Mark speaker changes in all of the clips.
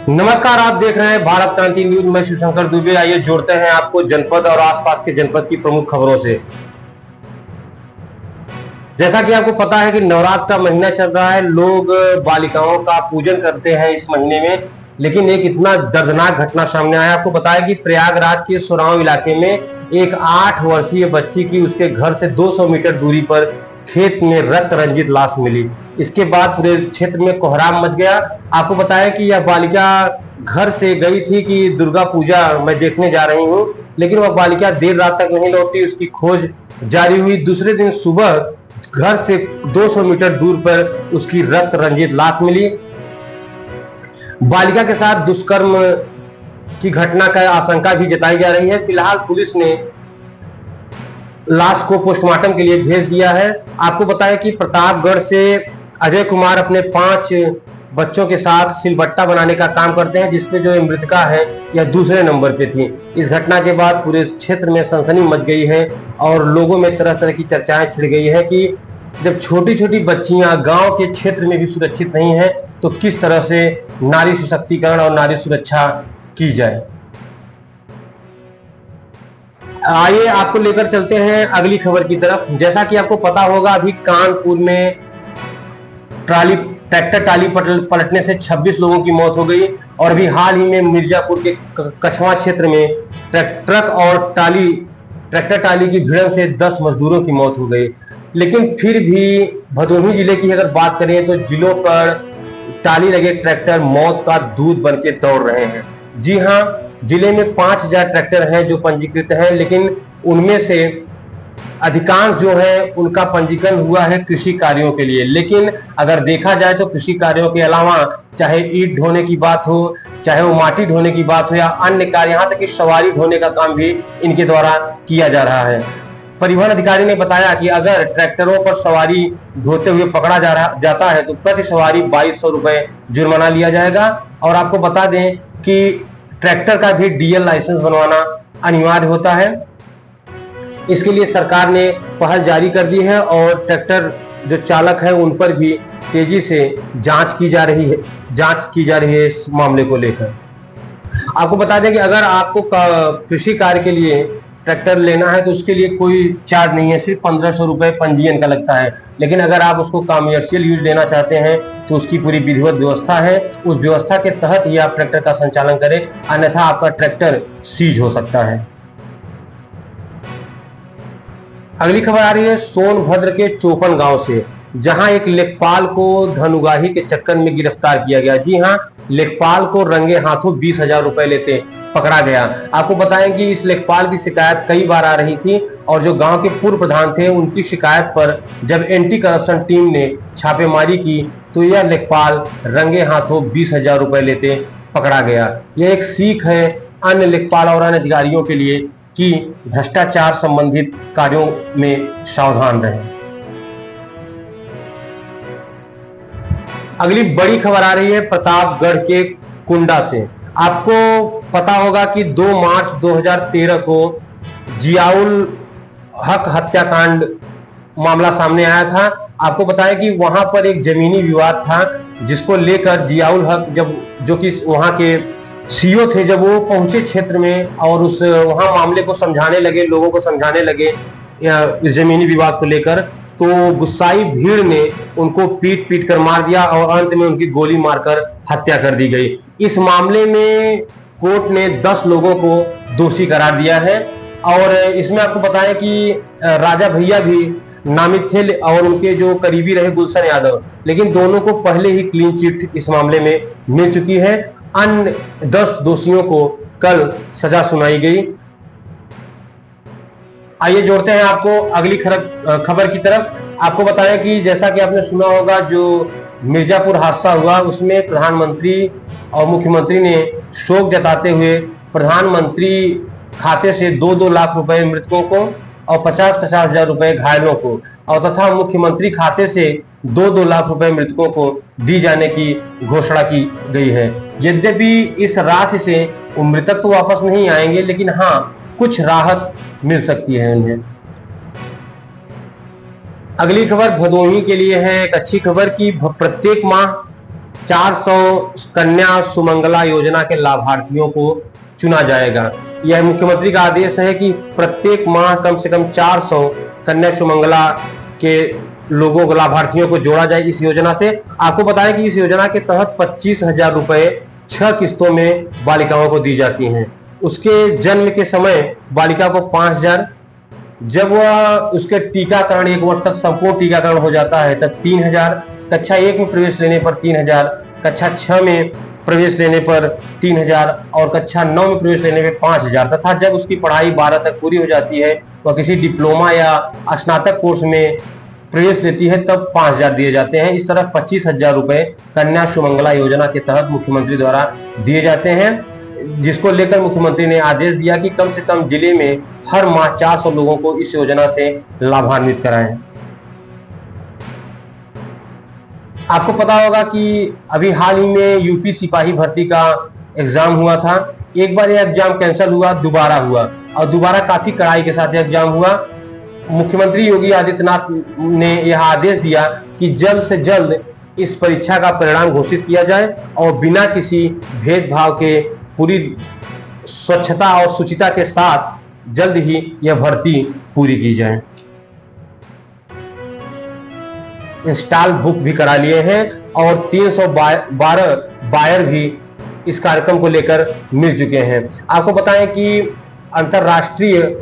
Speaker 1: नमस्कार, आप देख रहे हैं भारत क्रांति न्यूज में शिवशंकर दुबे। आइए जोड़ते हैं आपको जनपद और आसपास के जनपद की प्रमुख खबरों से। जैसा कि आपको पता है कि नवरात्र का महीना चल रहा है, लोग बालिकाओं का पूजन करते हैं इस महीने में। लेकिन एक इतना दर्दनाक घटना सामने आया। आपको बताया कि प्रयागराज के सोरांव इलाके में एक 8 वर्षीय बच्ची की उसके घर से 200 मीटर दूरी पर खेत में रक्त रंजित लाश मिली। इसके बाद पूरे क्षेत्र में कोहराम मच गया। आपको बताया कि यह बालिका घर से गई थी कि दुर्गा पूजा मैं देखने जा रही हूँ, लेकिन वह बालिका देर रात तक नहीं लौटी। उसकी खोज जारी हुई। दूसरे दिन सुबह घर से 200 मीटर दूर पर उसकी रक्त रंजित लाश मिली। बालिका के साथ दुष्कर्म की घटना का आशंका भी जताई जा रही है। फिलहाल पुलिस ने लाश को पोस्टमार्टम के लिए भेज दिया है। आपको बताया कि प्रतापगढ़ से अजय कुमार अपने 5 बच्चों के साथ सिलबट्टा बनाने का काम करते हैं, जिसपे जो मृतका है यह दूसरे नंबर पे थी। इस घटना के बाद पूरे क्षेत्र में सनसनी मच गई है और लोगों में तरह तरह की चर्चाएं छिड़ गई है कि जब छोटी छोटी बच्चियां गांव के क्षेत्र में भी सुरक्षित नहीं है तो किस तरह से नारी सशक्तिकरण और नारी सुरक्षा की जाए। आइए आपको लेकर चलते हैं अगली खबर की तरफ। जैसा कि आपको पता होगा, अभी कानपुर में ट्रैक्टर टाली पलटने से 26 लोगों की मौत हो गई और अभी हाल ही में मिर्जापुर के कछवा क्षेत्र में ट्रैक्टर टाली की भिड़ंत से 10 मजदूरों की मौत हो गई। लेकिन फिर भी भदोही जिले की अगर बात करें तो जिलों पर टाली लगे ट्रैक्टर मौत का दूध बन के दौड़ रहे हैं। जी हाँ, जिले में 5000 ट्रैक्टर हैं जो पंजीकृत हैं, लेकिन उनमें से अधिकांश जो है उनका पंजीकरण हुआ है कृषि कार्यों के लिए। लेकिन अगर देखा जाए तो कृषि कार्यों के अलावा चाहे ईंट ढोने की बात हो, चाहे वो माटी ढोने की बात हो या अन्य कार्य, यहाँ तक कि सवारी ढोने का काम भी इनके द्वारा किया जा रहा है। परिवहन अधिकारी ने बताया कि अगर ट्रैक्टरों पर सवारी ढोते हुए पकड़ा जाता है तो प्रति सवारी 2200 रुपए जुर्माना लिया जाएगा। और आपको बता दें कि ट्रैक्टर का भी डीएल लाइसेंस बनवाना अनिवार्य होता है। इसके लिए सरकार ने पहल जारी कर दी है और ट्रैक्टर जो चालक है उन पर भी तेजी से जांच की जा रही है इस मामले को लेकर। आपको बता दें कि अगर आपको कृषि कार्य के लिए ट्रैक्टर लेना है तो उसके लिए कोई चार्ज नहीं है, सिर्फ 1500 रुपए पंजीयन का लगता है। लेकिन अगर आप उसको कमर्शियल यूज लेना चाहते हैं तो उसकी पूरी विधिवत व्यवस्था है। उस व्यवस्था के तहत ही आप ट्रैक्टर का संचालन करें, अन्यथा आपका ट्रैक्टर सीज हो सकता है। अगली खबर आ रही है सोनभद्र के चौपन गांव से, जहां एक लेखपाल को धनुगाही के चक्कर में गिरफ्तार किया गया। जी हां, लेखपाल को रंगे हाथों 20,000 रुपए लेते पकड़ा गया। आपको बताएं कि इस लेखपाल की शिकायत कई बार आ रही थी और जो गांव के पूर्व प्रधान थे उनकी शिकायत पर जब एंटी करप्शन टीम ने छापेमारी की तो यह लेखपाल रंगे हाथों 20,000 रुपए लेते पकड़ा गया। यह एक सीख है अन्य लेखपाल और अन्य अधिकारियों के लिए कि भ्रष्टाचार संबंधित कार्यों में सावधान रहें। अगली बड़ी खबर आ रही है प्रतापगढ़ के कुंडा से। आपको पता होगा कि 2 मार्च 2013 को जियाउल हक हत्याकांड मामला सामने आया था। आपको बताया कि वहां पर एक जमीनी विवाद था जिसको लेकर जियाउल हक जो कि वहां के सीओ थे, जब वो पहुंचे क्षेत्र में और वहां मामले को समझाने लगे, लोगों को समझाने लगे इस जमीनी विवाद को लेकर, तो गुस्साई भीड़ ने उनको पीट पीट कर मार दिया और अंत में उनकी गोली मारकर हत्या कर दी गई। इस मामले में कोर्ट ने 10 लोगों को दोषी करार दिया है और इसमें आपको बताएं कि राजा भैया भी नामित थे और उनके जो करीबी रहे गुलशन यादव, लेकिन दोनों को पहले ही क्लीन चिट इस मामले में मिल चुकी है। अन्य 10 दोषियों को कल सजा सुनाई गई। आइए जोड़ते हैं आपको अगली खबर की तरफ। आपको बताएं कि जैसा कि आपने सुना होगा, जो मिर्जापुर हादसा हुआ उसमें प्रधानमंत्री और मुख्यमंत्री ने शोक जताते हुए प्रधानमंत्री खाते से 2-2 लाख रुपए मृतकों को और 50-50 हजार रुपए घायलों को और तथा मुख्यमंत्री खाते से 2-2 लाख रुपए मृतकों को दी जाने की घोषणा की गई है। यद्यपि इस राशि से मृतक तो वापस नहीं आएंगे, लेकिन हाँ कुछ राहत मिल सकती है उन्हें। अगली खबर भदोही के लिए है एक अच्छी खबर कि प्रत्येक माह 400 कन्या सुमंगला योजना के लाभार्थियों को चुना जाएगा। यह मुख्यमंत्री का आदेश है कि प्रत्येक माह कम से कम 400 कन्या सुमंगला के लोगों को, लाभार्थियों को जोड़ा जाए इस योजना से। आपको बताएं कि इस योजना के तहत 25,000 रुपए 6 किस्तों में बालिकाओं को दी जाती हैं। उसके जन्म के समय बालिका को 5,000, जब वह उसके टीकाकरण 1 वर्ष तक संपूर्ण टीकाकरण हो जाता है तब 3,000, कक्षा 1 में प्रवेश लेने पर 3,000, कक्षा 6 में प्रवेश लेने पर 3,000 और कक्षा 9 में प्रवेश लेने पर 5,000, तथा जब उसकी पढ़ाई 12 तक पूरी हो जाती है, वह किसी डिप्लोमा या स्नातक कोर्स में प्रवेश लेती है, तब 5,000 दिए जाते हैं। इस तरह 25,000 रुपए कन्या सुमंगला योजना के तहत मुख्यमंत्री द्वारा दिए जाते हैं, जिसको लेकर मुख्यमंत्री ने आदेश दिया कि कम से कम जिले में हर माह 400 लोगों को इस योजना से लाभान्वित कराएं। आपको पता होगा कि अभी हाल ही में यूपी सिपाही भर्ती का एग्जाम हुआ था। एक बार यह एग्जाम कैंसिल हुआ, दोबारा हुआ और दोबारा काफी कड़ाई के साथ एग्जाम हुआ। मुख्यमंत्री योगी आदित्यनाथ ने यह आदेश दिया कि जल्द से जल्द इस परीक्षा का परिणाम घोषित किया जाए और बिना किसी भेदभाव के पूरी स्वच्छता और शुचिता के साथ जल्द ही यह भर्ती पूरी की जाए। इंस्टॉल बुक भी करा लिए हैं और 312 बायर भी इस कार्यक्रम को लेकर मिल चुके हैं। आपको बताएं कि अंतरराष्ट्रीय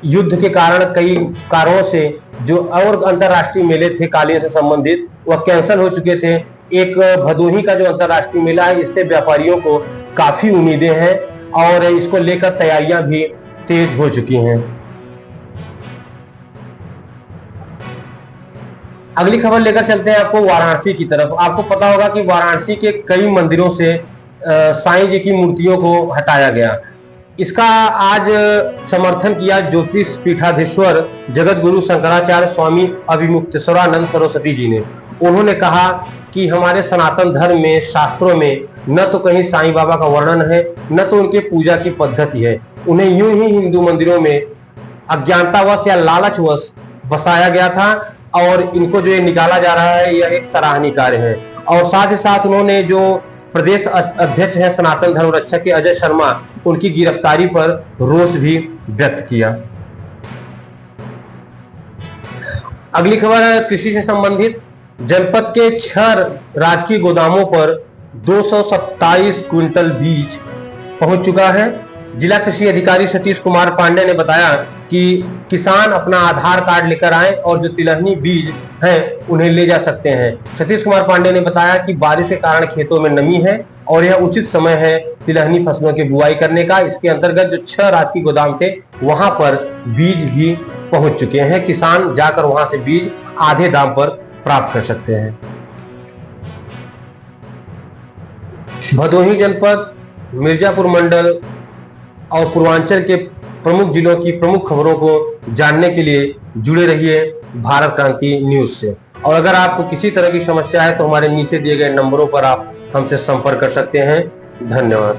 Speaker 1: युद्ध के कारण कई कारणों से जो और अंतरराष्ट्रीय मेले थे कालीन से संबंधित, वह कैंसिल हो चुके थे। एक भदोही का जो अंतरराष्ट्रीय मेला है, इससे व्यापारियों को काफी उम्मीदें हैं और इसको लेकर तैयारियां भी तेज हो चुकी हैं। अगली खबर लेकर चलते हैं आपको वाराणसी की तरफ। आपको पता होगा कि वाराणसी के कई मंदिरों से साईं जी की मूर्तियों को हटाया गया। इसका आज समर्थन किया ज्योतिष पीठाधीश्वर जगत गुरु शंकराचार्य स्वामी अभिमुक्तेश्वरानंद सरस्वती जी ने। उन्होंने कहा कि हमारे सनातन धर्म में, शास्त्रों में न तो कहीं साईं बाबा का वर्णन है, न तो उनके पूजा की पद्धति है। उन्हें यूं ही हिंदू मंदिरों में अज्ञानतावश या लालचवश बसाया गया था और इनको जो ये निकाला जा रहा है, यह एक सराहनीय कार्य है। और साथ ही साथ उन्होंने जो प्रदेश अध्यक्ष हैं सनातन धर्म रक्षक के अजय शर्मा, उनकी गिरफ्तारी पर रोष भी व्यक्त किया। अगली खबर है कृषि से संबंधित। जनपद के 6 राजकीय गोदामों पर 227 क्विंटल बीज पहुंच चुका है। जिला कृषि अधिकारी सतीश कुमार पांडे ने बताया कि किसान अपना आधार कार्ड लेकर आए और जो तिलहनी बीज हैं उन्हें ले जा सकते हैं। सतीश कुमार पांडे ने बताया कि बारिश के कारण खेतों में नमी है और यह उचित समय है तिलहनी फसलों की बुआई करने का। इसके अंतर्गत जो 6 राजकीय गोदाम थे वहां पर बीज भी पहुंच चुके हैं। किसान जाकर वहां से बीज आधे दाम पर प्राप्त कर सकते हैं। भदोही जनपद, मिर्जापुर मंडल और पूर्वांचल के प्रमुख जिलों की प्रमुख खबरों को जानने के लिए जुड़े रहिए भारत क्रांति न्यूज से। और अगर आपको किसी तरह की समस्या है तो हमारे नीचे दिए गए नंबरों पर आप हमसे संपर्क कर सकते हैं। धन्यवाद।